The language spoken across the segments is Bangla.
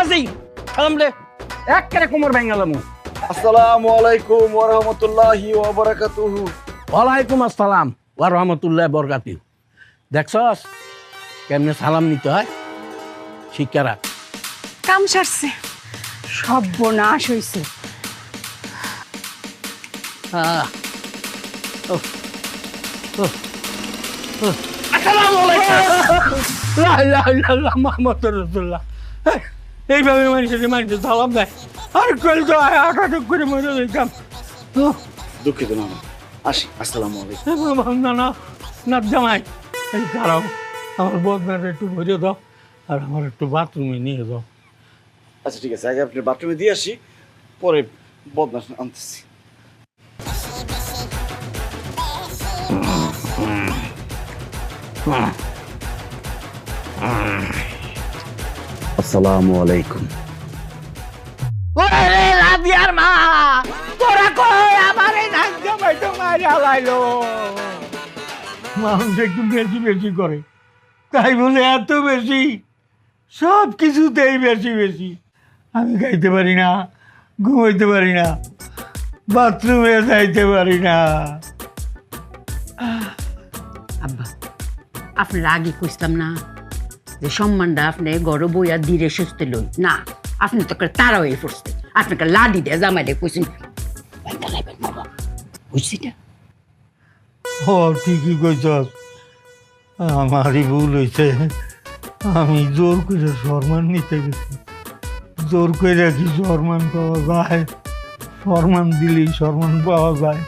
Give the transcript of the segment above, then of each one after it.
আছি সালাম দে এক করে কোমর ভেঙালাম। আসসালামু আলাইকুম ওয়া রাহমাতুল্লাহি ওয়া বারাকাতুহু। ওয়ালাইকুম আসসালাম ওয়া রাহমাতুল্লাহি ওয়া বারাকাতুহু। দেখছস কেমনে সালাম নিতে হয়, শিক্ষা রাখ। কাম সারছে, সর্বনাশ হইছে। আহ, ও, ও, ও। আসসালামু আলাইকুম। লা ইলাহা ইল্লাল্লাহ মুহাম্মাদুর রাসূলুল্লাহ। এইভাবে মানুষের সালাম দেয় আর কল তো আটাটুক করে মরে যেতাম। দুঃখিত নানা, আসি। আসসালামু আলাইকুম। না না না জামাই, এই দাঁড়াও, আমার বদনাটা একটু ভরে দাও আর আমার একটু বাথরুমে নিয়ে যাও। আচ্ছা ঠিক আছে, আগে আপনি বাথরুমে দিয়ে আসি, পরে বদনা আনতেছি। আসসালামু আলাইকুম। ওরে রাদিয়ার মা, তোরা কই আমার এই নাক জামাই তো মারি হালাইলো। মানুষ একটু বেশি বেশি করে, তাই বলে এত বেশি, সব কিছুতেই বেশি বেশি। আমি খাইতে পারি না, ঘুমাইতে পারি না, বাথরুমে যাইতে পারি না। আব্বা, আপনার আগে কইতাম না যে সম্মানটা আপনি গড় বইয়া ধীরে সুস্থে লই না, আপনি তো তারা হয়ে পড়ছে। আপনাকে লাডি দিয়ে জামাইলে কইছেন বাবা, বুঝছি না? ও ঠিকই কইছস, আমারই ভুল হয়েছে। আমি জোর করে সম্মান নিতে গেছি। জোর করে কি সম্মান পাওয়া যায়? সম্মান দিলেই সম্মান পাওয়া যায়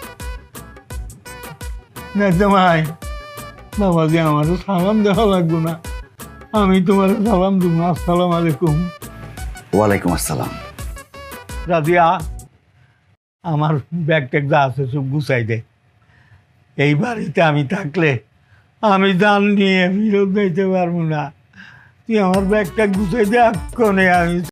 না জামাই? বাবাজি আমারও সালাম দেওয়া লাগবে না? আমি তোমার সালাম দেবো। আসসালাম আলাইকুম। ওয়ালাইকুম আসসালাম। রাজিয়া, আমার ব্যাগ ট্যাগ যা আছে সব গুছাই দে। এই বাড়িতে আমি থাকলে আমি জান নিয়ে ফিরত যাইতে পারবো না। তুই আমার ব্যাগ ট্যাগ গুছাই দে, এক্ষণে আমি